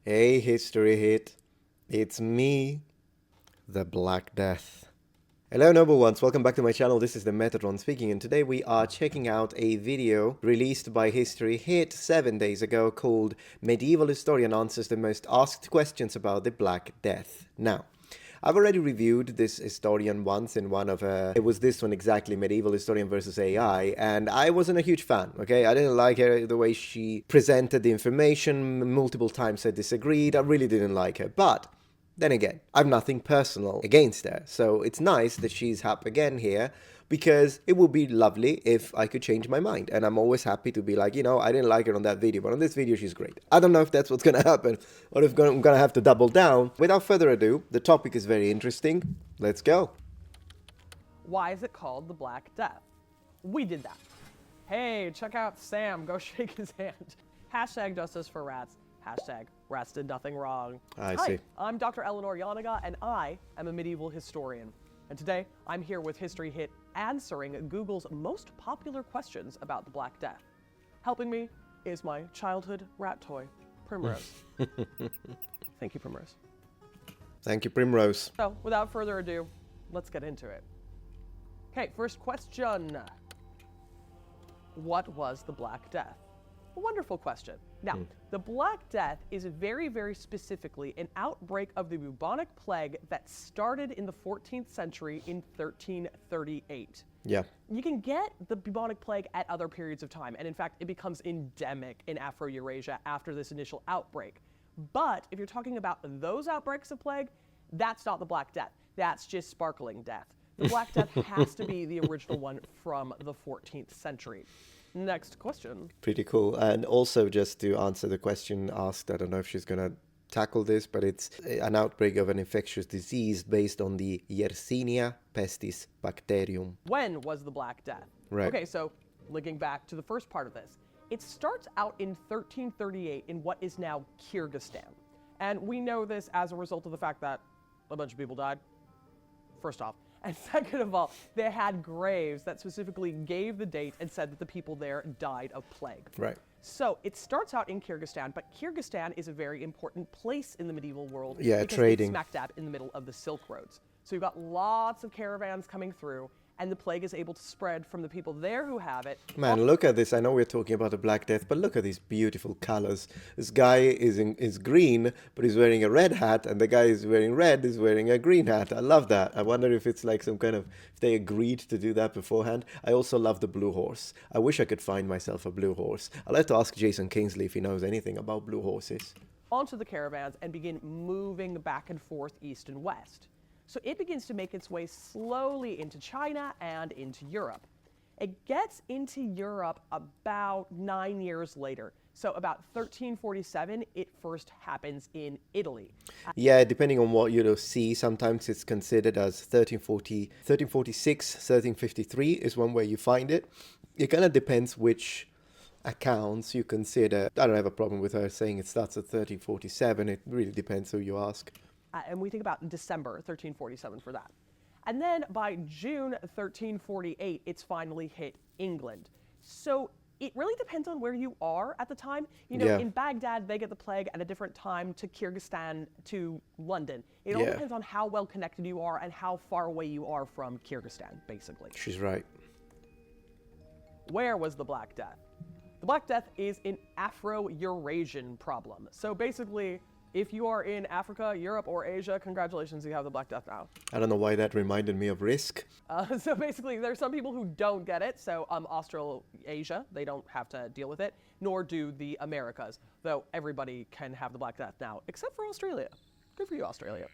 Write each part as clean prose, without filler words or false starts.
Hey, History Hit. It's me, the Black Death. Hello, noble ones. Welcome back to my channel. This is the Metatron speaking, and today we are checking out a video released by History Hit 7 days ago called Medieval Historian Answers the Most Asked Questions About the Black Death. Now, I've already reviewed this historian once in one of it was this one exactly, Medieval Historian versus AI, and I wasn't a huge fan, okay? I didn't like her, the way she presented the information. Multiple times I disagreed. I really didn't like her, but then again, I've nothing personal against her, so it's nice that she's up again here, because it would be lovely if I could change my mind, and I'm always happy to be like, I didn't like her on that video, but on this video she's great. I don't know if that's what's gonna happen, or if I'm gonna have to double down. Without further ado, the topic is very interesting. Let's go. Why is it called the Black Death? We did that. Hey, check out Sam, go shake his hand. Hashtag justice for rats. Hashtag rats did nothing wrong. I Hi, see. I'm Dr. Eleanor Yanaga, and I am a medieval historian. And today, I'm here with History Hit answering Google's most popular questions about the Black Death. Helping me is my childhood rat toy, Primrose. Thank you, Primrose. Thank you, Primrose. So, without further ado, let's get into it. Okay, first question. What was the Black Death? A wonderful question. Now, the Black Death is very, very specifically an outbreak of the bubonic plague that started in the 14th century in 1338. Yeah. You can get the bubonic plague at other periods of time, and in fact, it becomes endemic in Afro-Eurasia after this initial outbreak. But if you're talking about those outbreaks of plague, that's not the Black Death. That's just sparkling death. The Black Death has to be the original one from the 14th century. Next question. Pretty cool. And also, just to answer the question asked, I don't know if she's going to tackle this, but it's an outbreak of an infectious disease based on the Yersinia pestis bacterium. When was the Black Death? Right. Okay, so linking back to the first part of this, it starts out in 1338 in what is now Kyrgyzstan. And we know this as a result of the fact that a bunch of people died, first off. And second of all, they had graves that specifically gave the date and said that the people there died of plague. Right. So it starts out in Kyrgyzstan, but Kyrgyzstan is a very important place in the medieval world. Yeah, because trading. it's smack dab in the middle of the Silk Roads. So you've got lots of caravans coming through, and the plague is able to spread from the people there who have it. Man, look at this. I know we're talking about the Black Death, but look at these beautiful colors. This guy is green, but he's wearing a red hat, and the guy is wearing red is wearing a green hat. I love that. I wonder if it's like some kind of, if they agreed to do that beforehand. I also love the blue horse. I wish I could find myself a blue horse. I'll have to ask Jason Kingsley if he knows anything about blue horses. Onto the caravans and begin moving back and forth east and west. So it begins to make its way slowly into China and into Europe. It gets into Europe about 9 years later. So about 1347, it first happens in Italy. Yeah, depending on what you see, sometimes it's considered as 1340, 1346, 1353 is one where you find it. It kind of depends which accounts you consider. I don't have a problem with her saying it starts at 1347. It really depends who you ask. And we think about December 1347 for that. And then by June 1348, it's finally hit England. So it really depends on where you are at the time. Yeah. In Baghdad, they get the plague at a different time to Kyrgyzstan to London. It all Yeah. depends on how well connected you are and how far away you are from Kyrgyzstan, basically. She's right. Where was the Black Death? The Black Death is an Afro-Eurasian problem. So basically, if you are in Africa, Europe, or Asia, congratulations, you have the Black Death now. I don't know why that reminded me of Risk. So basically, there's some people who don't get it. So Australasia, they don't have to deal with it, nor do the Americas, though everybody can have the Black Death now, except for Australia. Good for you, Australia.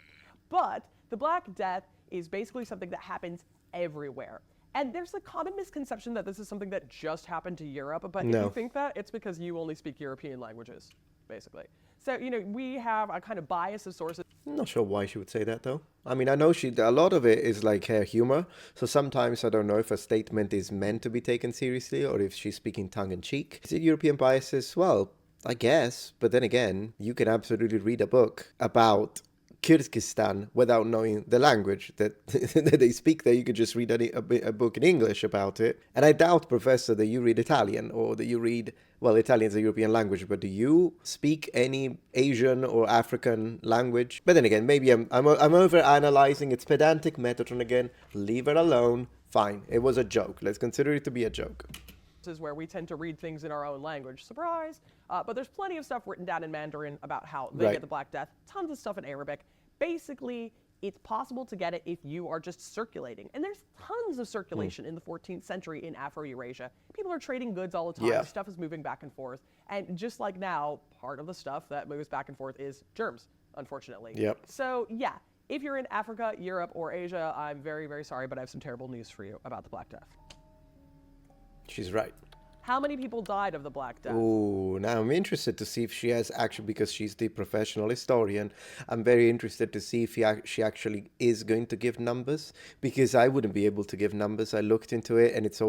But the Black Death is basically something that happens everywhere. And there's a common misconception that this is something that just happened to Europe, but if you think that, it's because you only speak European languages, basically. So, we have a kind of bias of sources. I'm not sure why she would say that, though. I mean, I know a lot of it is like her humor. So sometimes I don't know if a statement is meant to be taken seriously or if she's speaking tongue-in-cheek. Is it European biases? Well, I guess. But then again, you can absolutely read a book about Kyrgyzstan without knowing the language that, that they speak there. You could just read a book in English about it. And I doubt, Professor, that you read Italian or that you read, well, Italian is a European language, but do you speak any Asian or African language? But then again, maybe I'm over analyzing. It's pedantic Metatron again. Leave it alone. Fine. It was a joke. Let's consider it to be a joke. Is where we tend to read things in our own language. Surprise! But there's plenty of stuff written down in Mandarin about how they get the Black Death. Tons of stuff in Arabic. Basically, it's possible to get it if you are just circulating. And there's tons of circulation in the 14th century in Afro-Eurasia. People are trading goods all the time. Stuff is moving back and forth. And just like now, part of the stuff that moves back and forth is germs, unfortunately. Yep. So, yeah, if you're in Africa, Europe, or Asia, I'm very, very sorry, but I have some terrible news for you about the Black Death. She's right. How many people died of the Black Death? Oh, now I'm interested to see if she has actually, because she's the professional historian, I'm very interested to see if she actually is going to give numbers, because I wouldn't be able to give numbers. I looked into it, and it's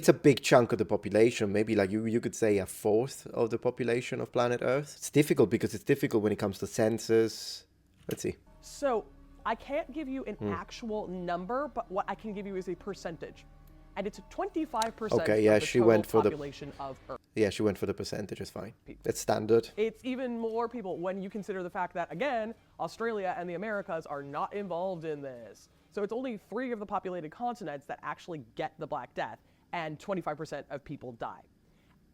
a big chunk of the population, maybe like you could say a fourth of the population of planet Earth. It's difficult because it's difficult when it comes to census. Let's see. So I can't give you an actual number, but what I can give you is a percentage. And it's 25% of the total population of Earth. Yeah, she went for the percentage. It's fine. That's standard. It's even more people when you consider the fact that, again, Australia and the Americas are not involved in this. So it's only 3 of the populated continents that actually get the Black Death, and 25% of people die.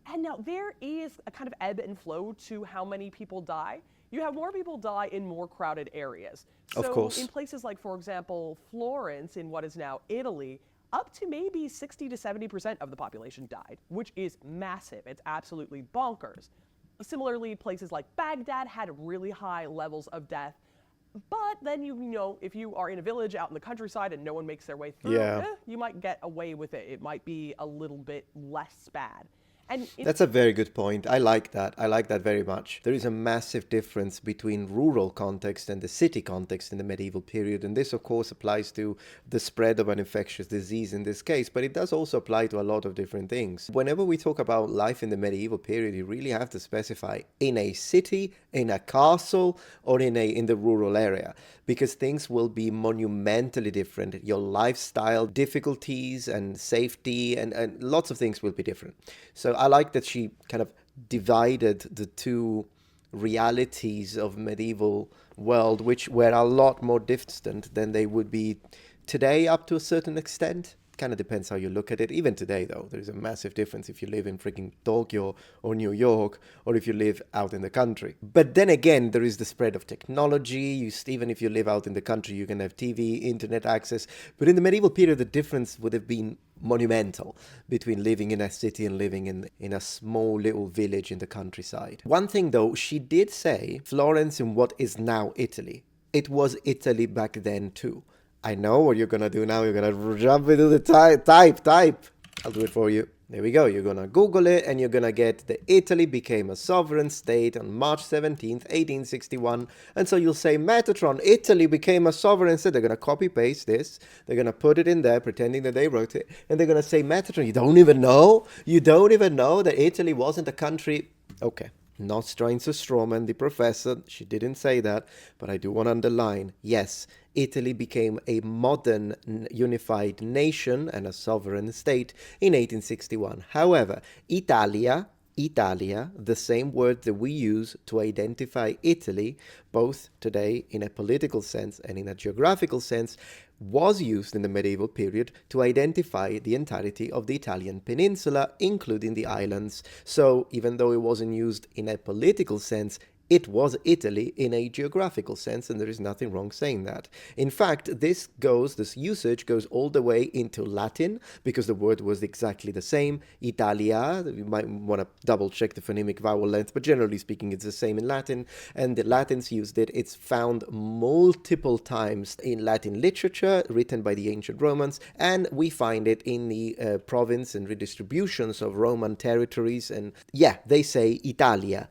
And now there is a kind of ebb and flow to how many people die. You have more people die in more crowded areas. So of course. In places like, for example, Florence in what is now Italy, up to maybe 60 to 70% of the population died, which is massive. It's absolutely bonkers. Similarly, places like Baghdad had really high levels of death. But then, you know, if you are in a village out in the countryside and no one makes their way through, you might get away with it. It might be a little bit less bad. And that's a very good point. I like that. I like that very much. There is a massive difference between rural context and the city context in the medieval period. And this, of course, applies to the spread of an infectious disease in this case, but it does also apply to a lot of different things. Whenever we talk about life in the medieval period, you really have to specify in a city, in a castle, or in the rural area, because things will be monumentally different. Your lifestyle difficulties and safety and lots of things will be different. So I like that she kind of divided the two realities of medieval world, which were a lot more distant than they would be today up to a certain extent. Kind of depends how you look at it. Even today, though, there is a massive difference if you live in freaking Tokyo or New York, or if you live out in the country. But then again, there is the spread of technology. Even if you live out in the country, you can have TV, internet access. But in the medieval period, the difference would have been monumental between living in a city and living in a small little village in the countryside. One thing, though, she did say Florence in what is now Italy. It was Italy back then, too. I know what you're going to do now. You're going to jump into the type. I'll do it for you. There we go. You're going to Google it and you're going to get that Italy became a sovereign state on March 17th, 1861. And so you'll say, Metatron, Italy became a sovereign state. They're going to copy paste this. They're going to put it in there, pretending that they wrote it. And they're going to say, Metatron, you don't even know? You don't even know that Italy wasn't a country? Okay. Not trying to strawman the professor, she didn't say that, but I do want to underline, yes, Italy became a modern unified nation and a sovereign state in 1861. However, Italia, the same word that we use to identify Italy, both today in a political sense and in a geographical sense, was used in the medieval period to identify the entirety of the Italian peninsula, including the islands. So even though it wasn't used in a political sense, it was Italy in a geographical sense, and there is nothing wrong saying that. In fact, this usage goes all the way into Latin, because the word was exactly the same. Italia, you might want to double check the phonemic vowel length, but generally speaking, it's the same in Latin, and the Latins used it. It's found multiple times in Latin literature, written by the ancient Romans, and we find it in the province and redistributions of Roman territories, and yeah, they say Italia.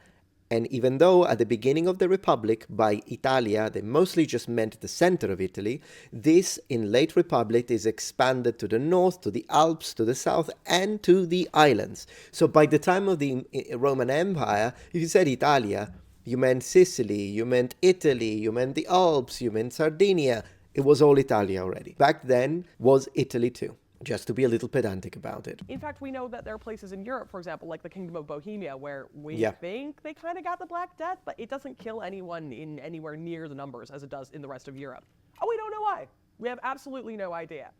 And even though at the beginning of the Republic, by Italia, they mostly just meant the center of Italy, this in late Republic is expanded to the north, to the Alps, to the south, and to the islands. So by the time of the Roman Empire, if you said Italia, you meant Sicily, you meant Italy, you meant the Alps, you meant Sardinia. It was all Italia already. Back then was Italy too, just to be a little pedantic about it. In fact, we know that there are places in Europe, for example, like the Kingdom of Bohemia, where we Yeah. think they kind of got the Black Death, but it doesn't kill anyone in anywhere near the numbers as it does in the rest of Europe. Oh, we don't know why. We have absolutely no idea.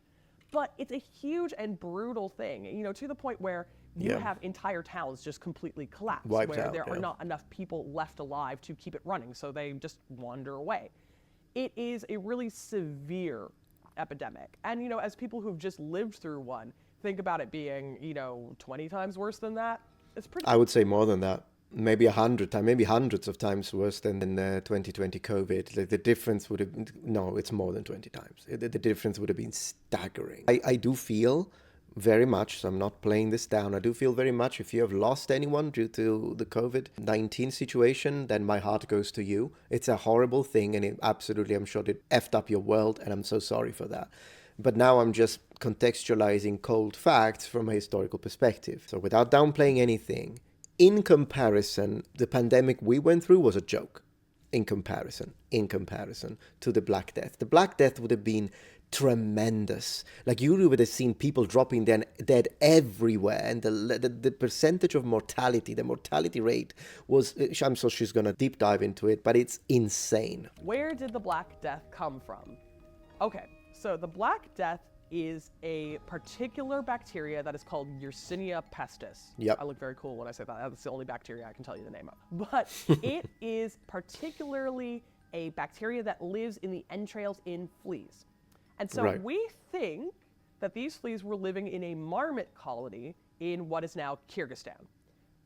But it's a huge and brutal thing, to the point where you Yeah. have entire towns just completely collapse, Wiped where out, there are yeah. not enough people left alive to keep it running, so they just wander away. It is a really severe epidemic. And, as people who've just lived through one, think about it being, 20 times worse than that. It's pretty. I would say more than that. Maybe 100 times, maybe hundreds of times worse than in 2020 COVID. Like the difference would have been, no, it's more than 20 times. The difference would have been staggering. I do feel very much, so I'm not playing this down, I do feel very much if you have lost anyone due to the COVID-19 situation, then my heart goes to you. It's a horrible thing, and it absolutely, I'm sure it effed up your world, and I'm so sorry for that. But now I'm just contextualizing cold facts from a historical perspective. So without downplaying anything, in comparison, the pandemic we went through was a joke. In comparison to the Black Death. The Black Death would have been tremendous. Like, you would have seen people dropping dead everywhere, and the percentage of mortality, the mortality rate was, I'm sure she's going to deep dive into it, but it's insane. Where did the Black Death come from? Okay, so the Black Death is a particular bacteria that is called Yersinia pestis. Yep. I look very cool when I say that. That's the only bacteria I can tell you the name of. But it is particularly a bacteria that lives in the entrails in fleas. And so Right. we think that these fleas were living in a marmot colony in what is now Kyrgyzstan.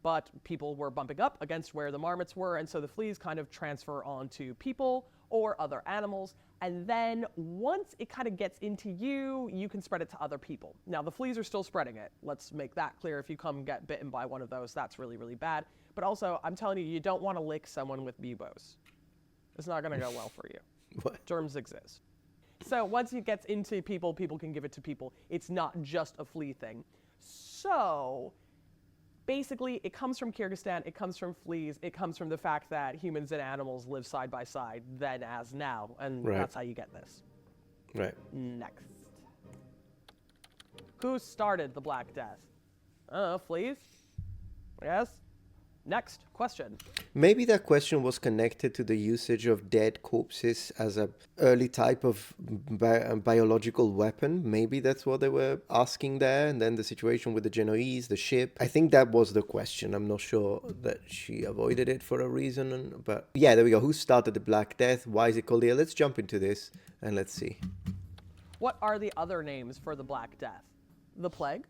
But people were bumping up against where the marmots were, and so the fleas kind of transfer onto people or other animals. And then once it kind of gets into you, you can spread it to other people. Now, the fleas are still spreading it. Let's make that clear. If you come get bitten by one of those, that's really, really bad. But also, I'm telling you, you don't want to lick someone with buboes. It's not going to go well for you. What? Germs exist. So once it gets into people, people can give it to people. It's not just a flea thing. So basically, it comes from Kyrgyzstan, it comes from fleas, it comes from the fact that humans and animals live side by side then as now, and Right. that's how you get this. Right. Next. Who started the Black Death? Fleas? Yes? Next question. Maybe that question was connected to the usage of dead corpses as a early type of biological weapon. Maybe that's what they were asking there. And then the situation with the Genoese, the ship. I think that was the question. I'm not sure that she avoided it for a reason. But yeah, there we go. Who started the Black Death? Why is it called here? Let's jump into this and let's see. What are the other names for the Black Death? The plague?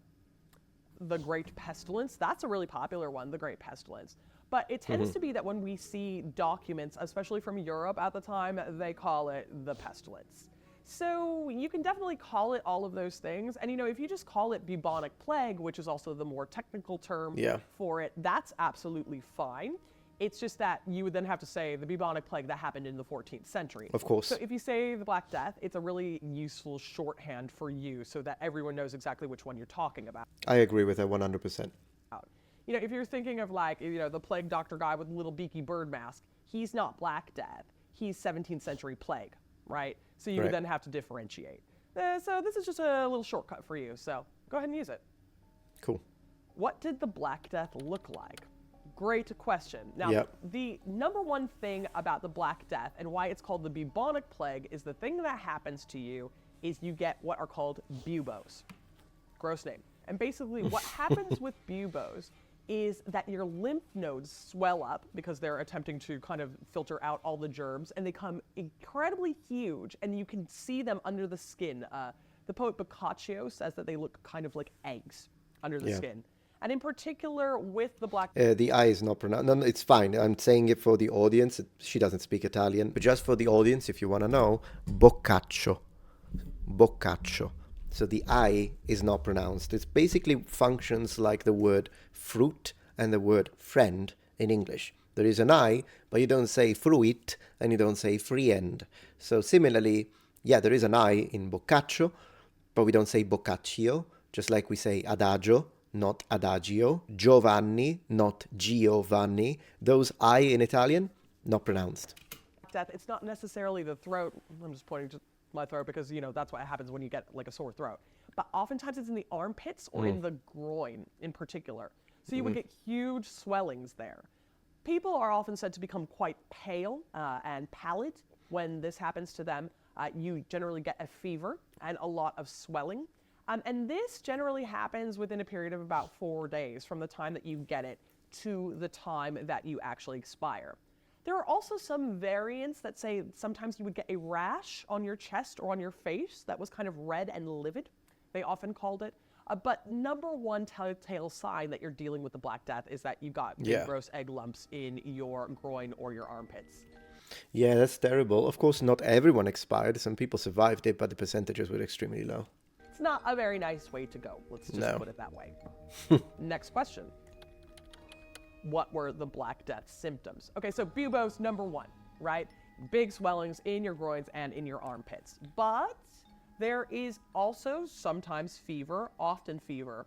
The Great Pestilence? That's a really popular one, the Great Pestilence. But it tends to be that when we see documents, especially from Europe at the time, they call it the pestilence. So you can definitely call it all of those things. And if you just call it bubonic plague, which is also the more technical term for it, that's absolutely fine. It's just that you would then have to say the bubonic plague that happened in the 14th century. Of course. So if you say the Black Death, it's a really useful shorthand for you so that everyone knows exactly which one you're talking about. I agree with that 100%. If you're thinking of the plague doctor guy with the little beaky bird mask, he's not Black Death. He's 17th century plague, right? So you would then have to differentiate. So this is just a little shortcut for you. So go ahead and use it. Cool. What did the Black Death look like? Great question. Now, the number one thing about the Black Death and why it's called the bubonic plague is the thing that happens to you is you get what are called buboes. Gross name. And basically what happens with buboes is that your lymph nodes swell up because they're attempting to kind of filter out all the germs, and they become incredibly huge, and you can see them under the skin. The poet Boccaccio says that they look kind of like eggs under the skin. And in particular with the Black... the I is not pronounced. No, it's fine. I'm saying it for the audience. She doesn't speak Italian. But just for the audience, if you want to know, Boccaccio. Boccaccio. So the I is not pronounced. It basically functions like the word fruit and the word friend in English. There is an I, but you don't say fruit and you don't say friend. So similarly, there is an I in Boccaccio, but we don't say Boccaccio, just like we say adagio, not adagio, Giovanni, not Giovanni. Those I in Italian Not pronounced. Death, it's not necessarily the throat. I'm just pointing to my throat because, that's what happens when you get like a sore throat. But oftentimes it's in the armpits or in the groin in particular. So you would get huge swellings there. People are often said to become quite pale and pallid when this happens to them. You generally get a fever and a lot of swelling. And this generally happens within a period of about 4 days from the time that you get it to the time that you actually expire. There are also some variants that say sometimes you would get a rash on your chest or on your face that was kind of red and livid, they often called it. But number one telltale sign that you're dealing with the Black Death is that you got big gross egg lumps in your groin or your armpits. Yeah, that's terrible. Of course, not everyone expired. Some people survived it, but the percentages were extremely low. It's not a very nice way to go. Let's just put it that way. Next question. What were the Black Death symptoms? Okay, so buboes, number one, right? Big swellings in your groins and in your armpits. But there is also sometimes fever, often fever.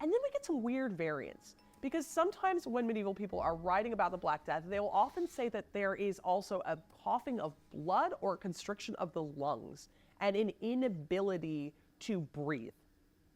And then we get some weird variants. Because sometimes when medieval people are writing about the Black Death, they will often say that there is also a coughing of blood or a constriction of the lungs and an inability to breathe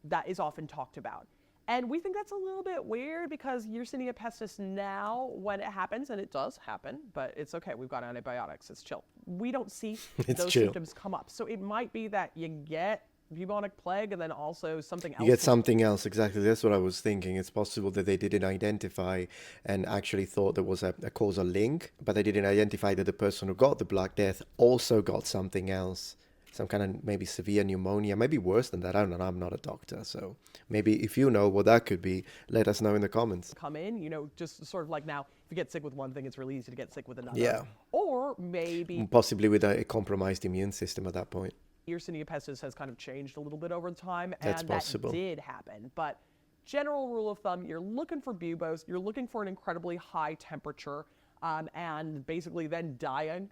that is often talked about. And we think that's a little bit weird because Yersinia pestis now, when it happens, and it does happen, but it's okay, we've got antibiotics, it's chill. We don't see those symptoms come up. So it might be that you get bubonic plague and then also something else. You get something else, exactly. That's what I was thinking. It's possible that they didn't identify and actually thought there was a causal link, but they didn't identify that the person who got the Black Death also got something else. Some kind of maybe severe pneumonia, maybe worse than that. I don't know. I'm not a doctor. So maybe if you know what that could be, let us know in the comments. Come in, just sort of like now, if you get sick with one thing, it's really easy to get sick with another. Yeah. Or maybe possibly with a compromised immune system at that point. Yersinia pestis has kind of changed a little bit over time, That's and possible. That did happen. But general rule of thumb, you're looking for buboes, you're looking for an incredibly high temperature, and basically then dying.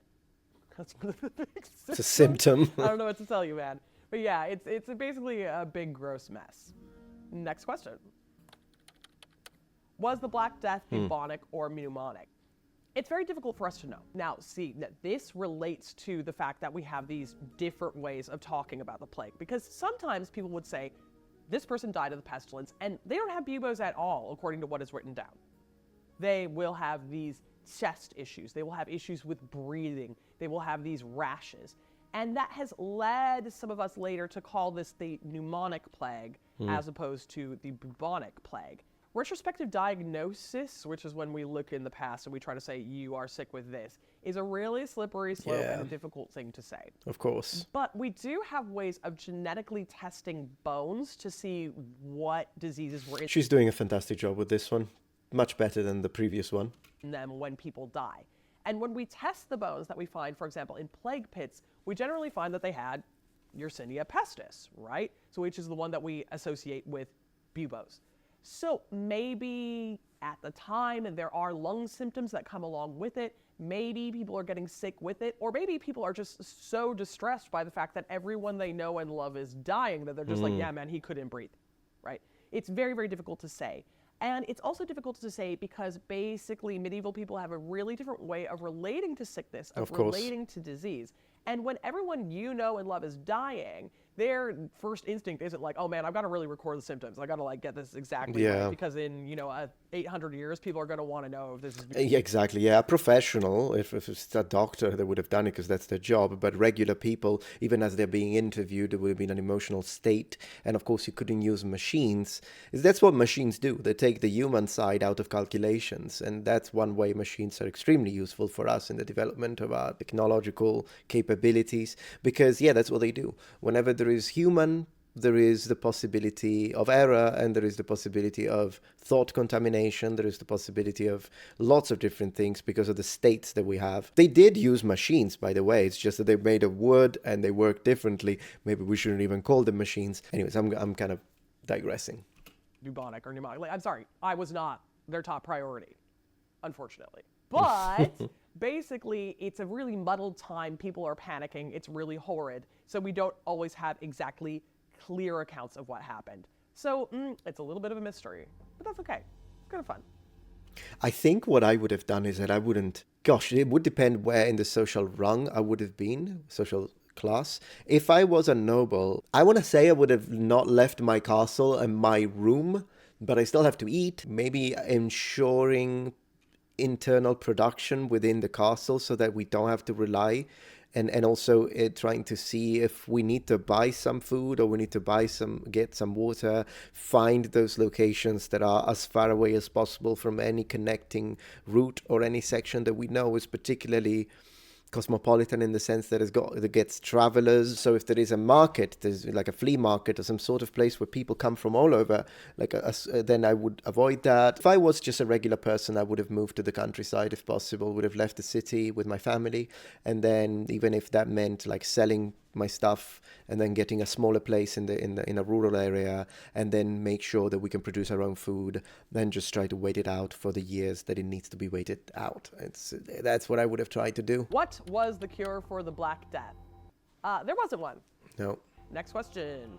That's one of the big symptoms. It's a symptom. I don't know what to tell you, man. But yeah, it's basically a big gross mess. Next question. Was the Black Death bubonic or pneumonic? It's very difficult for us to know. Now, see, this relates to the fact that we have these different ways of talking about the plague, because sometimes people would say, this person died of the pestilence, and they don't have buboes at all, according to what is written down. They will have these chest issues. They will have issues with breathing. They will have these rashes. And that has led some of us later to call this the pneumonic plague as opposed to the bubonic plague. Retrospective diagnosis, which is when we look in the past and we try to say you are sick with this, is a really slippery slope and a difficult thing to say. Of course. But we do have ways of genetically testing bones to see what diseases were in She's doing a fantastic job with this one. Much better than the previous one. them when people die. And when we test the bones that we find, for example, in plague pits, we generally find that they had Yersinia pestis, right? So which is the one that we associate with buboes. So maybe at the time there are lung symptoms that come along with it. Maybe people are getting sick with it, or maybe people are just so distressed by the fact that everyone they know and love is dying that they're just like, yeah, man, he couldn't breathe, right? It's very, very difficult to say. And it's also difficult to say because basically medieval people have a really different way of relating to sickness, of relating to disease. And when everyone you know and love is dying, their first instinct isn't like, oh man, I've got to really record the symptoms. I got to like get this exactly right. Because in, 800 years, people are going to want to know if this is... Yeah, exactly. Yeah, a professional, if it's a doctor, they would have done it because that's their job. But regular people, even as they're being interviewed, there would have been an emotional state. And of course, you couldn't use machines. That's what machines do. They take the human side out of calculations. And that's one way machines are extremely useful for us in the development of our technological capabilities. Because, yeah, that's what they do. Whenever there is human, there is the possibility of error, and there is the possibility of thought contamination. There is the possibility of lots of different things because of the states that we have. They did use machines, by the way. It's just that they made of wood and they work differently. Maybe we shouldn't even call them machines. Anyways, I'm kind of digressing. Bubonic or pneumonic. I'm sorry, I was not their top priority, unfortunately. But basically, it's a really muddled time. People are panicking. It's really horrid. So we don't always have exactly clear accounts of what happened. So it's a little bit of a mystery, but that's okay. It's kind of fun. I think what I would have done is that I wouldn't, gosh, it would depend where in the social rung I would have been, social class. If I was a noble, I want to say I would have not left my castle and my room, but I still have to eat, maybe ensuring internal production within the castle so that we don't have to rely, and also trying to see if we need to buy some food or we need to get some water, find those locations that are as far away as possible from any connecting route or any section that we know is particularly cosmopolitan in the sense that that gets travelers. So if there is a market, there's like a flea market or some sort of place where people come from all over, then I would avoid that. If I was just a regular person, I would have moved to the countryside if possible, would have left the city with my family, and then even if that meant like selling my stuff and then getting a smaller place in a rural area, and then make sure that we can produce our own food, then just try to wait it out for the years that it needs to be waited out. That's what I would have tried to do. What was the cure for the Black Death? There wasn't one. No. Next question.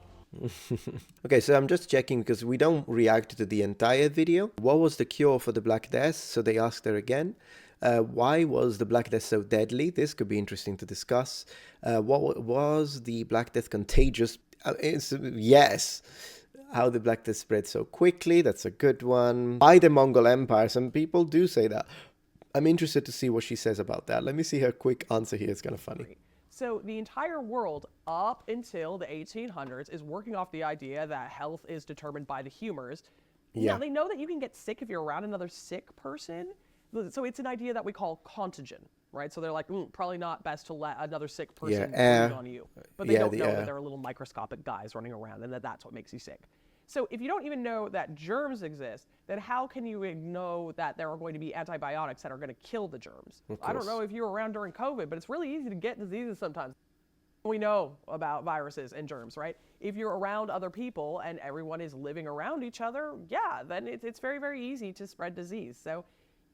Okay, so I'm just checking because we don't react to the entire video. What was the cure for the Black Death? So they asked her again. Why was the Black Death so deadly? This could be interesting to discuss. What was the Black Death contagious? Yes. How the Black Death spread so quickly? That's a good one. By the Mongol Empire. Some people do say that. I'm interested to see what she says about that. Let me see her quick answer here. It's kind of funny. So the entire world up until the 1800s is working off the idea that health is determined by the humors. Yeah. Now, they know that you can get sick if you're around another sick person. So it's an idea that we call contagion, right? So they're like, probably not best to let another sick person breathe on you. But they don't know that there are little microscopic guys running around and that's what makes you sick. So if you don't even know that germs exist, then how can you know that there are going to be antibiotics that are going to kill the germs? I don't know if you were around during COVID, but it's really easy to get diseases sometimes. We know about viruses and germs, right? If you're around other people and everyone is living around each other, yeah, then it's very, very easy to spread disease. So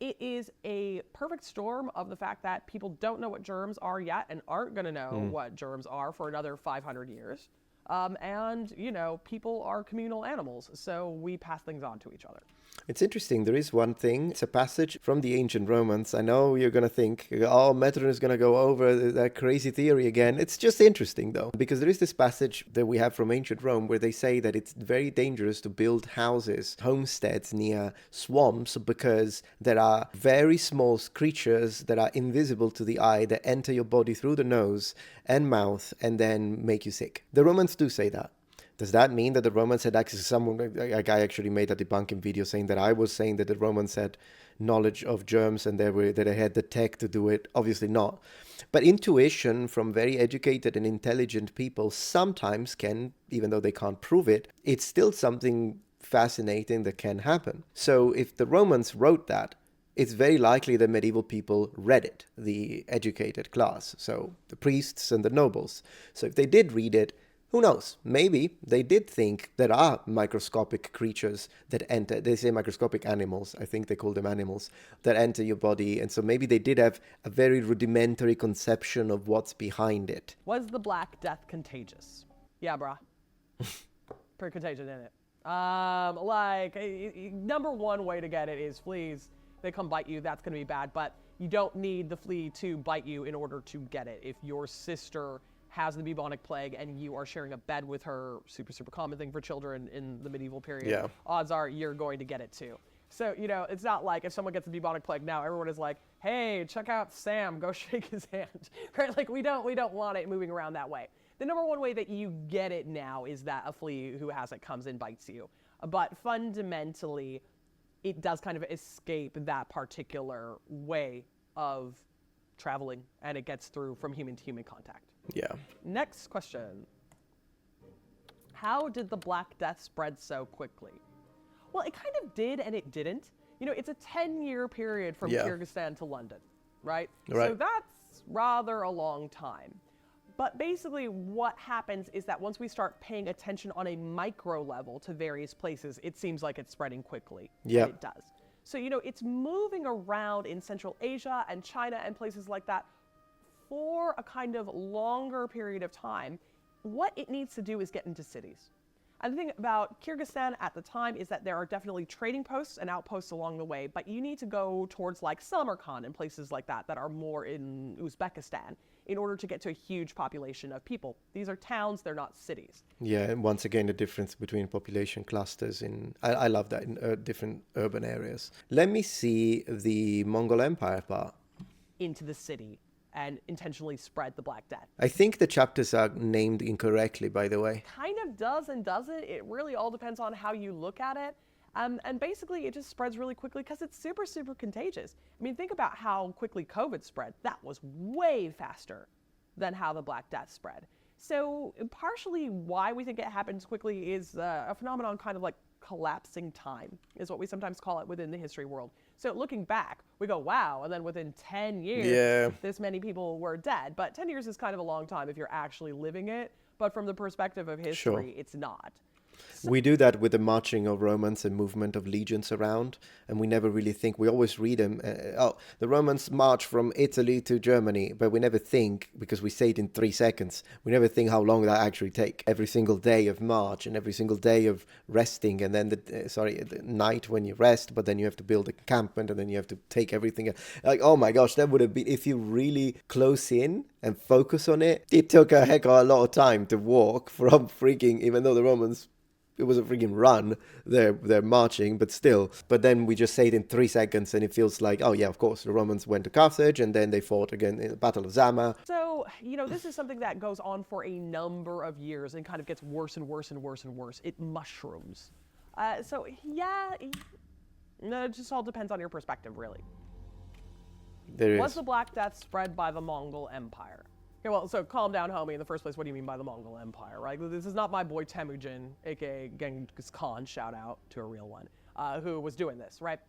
it is a perfect storm of the fact that people don't know what germs are yet and aren't going to know what germs are for another 500 years. And, you know, people are communal animals, so we pass things on to each other. It's interesting. There is one thing. It's a passage from the ancient Romans. I know you're going to think, oh, Metatron is going to go over that crazy theory again. It's just interesting, though, because there is this passage that we have from ancient Rome where they say that it's very dangerous to build houses, homesteads near swamps because there are very small creatures that are invisible to the eye that enter your body through the nose and mouth and then make you sick. The Romans do say that. Does that mean that the Romans had access to someone? A guy actually made a debunking video saying that I was saying that the Romans had knowledge of germs and that they had the tech to do it. Obviously not. But intuition from very educated and intelligent people sometimes can, even though they can't prove it, it's still something fascinating that can happen. So if the Romans wrote that, it's very likely that medieval people read it, the educated class, so the priests and the nobles. So if they did read it, who knows? Maybe they did think there are microscopic creatures that enter. They say microscopic animals. I think they call them animals that enter your body. And so maybe they did have a very rudimentary conception of what's behind it. Was the Black Death contagious? Yeah, brah. Pretty contagious, isn't it? Number one way to get it is fleas. They come bite you. That's going to be bad. But you don't need the flea to bite you in order to get it. If your sister has the bubonic plague and you are sharing a bed with her, super, super common thing for children in the medieval period, odds are you're going to get it too. So, you know, it's not like if someone gets the bubonic plague now, everyone is like, hey, check out Sam, go shake his hand, right? Like we don't want it moving around that way. The number one way that you get it now is that a flea who has it comes and bites you. But fundamentally, it does kind of escape that particular way of traveling and it gets through from human to human contact. Yeah. Next question. How did the Black Death spread so quickly? Well, it kind of did and it didn't. You know, it's a 10-year period from Kyrgyzstan to London, right? So that's rather a long time. But basically what happens is that once we start paying attention on a micro level to various places, it seems like it's spreading quickly. Yeah. And it does. So, you know, it's moving around in Central Asia and China and places like that for a kind of longer period of time. What it needs to do is get into cities. And the thing about Kyrgyzstan at the time is that there are definitely trading posts and outposts along the way, but you need to go towards like Samarkand and places like that that are more in Uzbekistan in order to get to a huge population of people. These are towns, they're not cities. Yeah, and once again, the difference between population clusters I love that in different urban areas. Let me see the Mongol Empire part. Into the city and intentionally spread the Black Death. I think the chapters are named incorrectly, by the way. Kind of does and doesn't. It really all depends on how you look at it. And basically, it just spreads really quickly because it's super, super contagious. I mean, think about how quickly COVID spread. That was way faster than how the Black Death spread. So partially why we think it happens quickly is a phenomenon kind of like collapsing time, is what we sometimes call it within the history world. So looking back, we go, wow, and then within 10 years, this many people were dead. But 10 years is kind of a long time if you're actually living it. But from the perspective of history, it's not. We do that with the marching of Romans and movement of legions around, and we never really think. We always read them. The Romans march from Italy to Germany, but we never think, because we say it in 3 seconds, we never think how long that actually take. Every single day of march and every single day of resting, and then the night when you rest, but then you have to build a encampment, and then you have to take everything. Like, oh my gosh, that would have been, if you really close in and focus on it, it took a heck of a lot of time to walk from freaking, even though the Romans, it was a freaking run, they're marching, but still. But then we just say it in 3 seconds, and it feels like, oh yeah, of course, the Romans went to Carthage, and then they fought again in the Battle of Zama. So, this is something that goes on for a number of years and kind of gets worse and worse and worse and worse. It mushrooms. So, yeah, it just all depends on your perspective, really. Was the Black Death spread by the Mongol Empire? Okay, well, so calm down, homie. In the first place, what do you mean by the Mongol Empire, right? This is not my boy Temujin, aka Genghis Khan, shout out to a real one, who was doing this, right?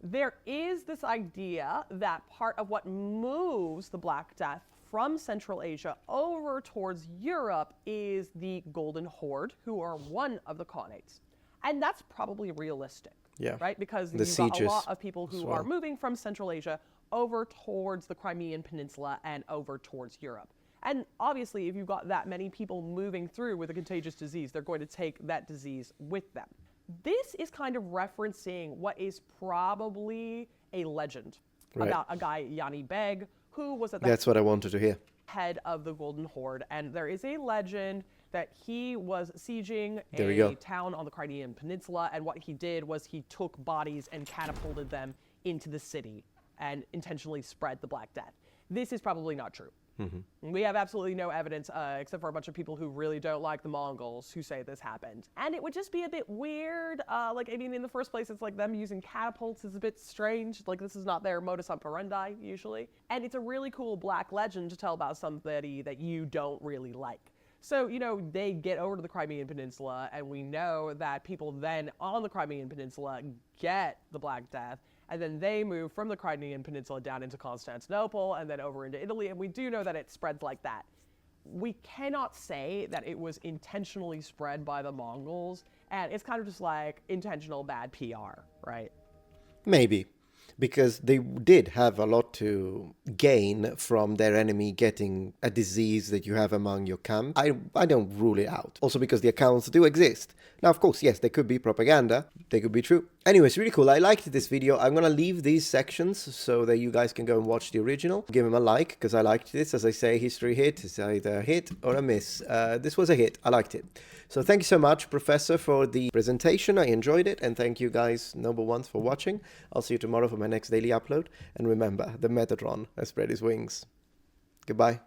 There is this idea that part of what moves the Black Death from Central Asia over towards Europe is the Golden Horde, who are one of the Khanates. And that's probably realistic, right? Because you've got a lot of people who are moving from Central Asia over towards the Crimean Peninsula and over towards Europe. And obviously, if you've got that many people moving through with a contagious disease, they're going to take that disease with them. This is kind of referencing what is probably a legend about a guy, Yanni Beg, who was at That's what I wanted to hear. Head of the Golden Horde. And there is a legend that he was sieging a town on the Crimean Peninsula, and what he did was he took bodies and catapulted them into the city and intentionally spread the Black Death. This is probably not true. We have absolutely no evidence, except for a bunch of people who really don't like the Mongols who say this happened. And it would just be a bit weird. In the first place, it's like them using catapults is a bit strange. Like, this is not their modus operandi, usually. And it's a really cool black legend to tell about somebody that you don't really like. So, they get over to the Crimean Peninsula, and we know that people then on the Crimean Peninsula get the Black Death, and then they move from the Crimean Peninsula down into Constantinople and then over into Italy, and we do know that it spreads like that. We cannot say that it was intentionally spread by the Mongols, and it's kind of just like intentional bad PR, right? Maybe. Because they did have a lot to gain from their enemy getting a disease that you have among your camp. I don't rule it out. Also because the accounts do exist. Now, of course, yes, they could be propaganda. They could be true. Anyways, really cool. I liked this video. I'm going to leave these sections so that you guys can go and watch the original. Give them a like because I liked this. As I say, history hit is either a hit or a miss. This was a hit. I liked it. So thank you so much, Professor, for the presentation. I enjoyed it. And thank you guys, number ones, for watching. I'll see you tomorrow for my next daily upload. And remember, the Metatron has spread his wings. Goodbye.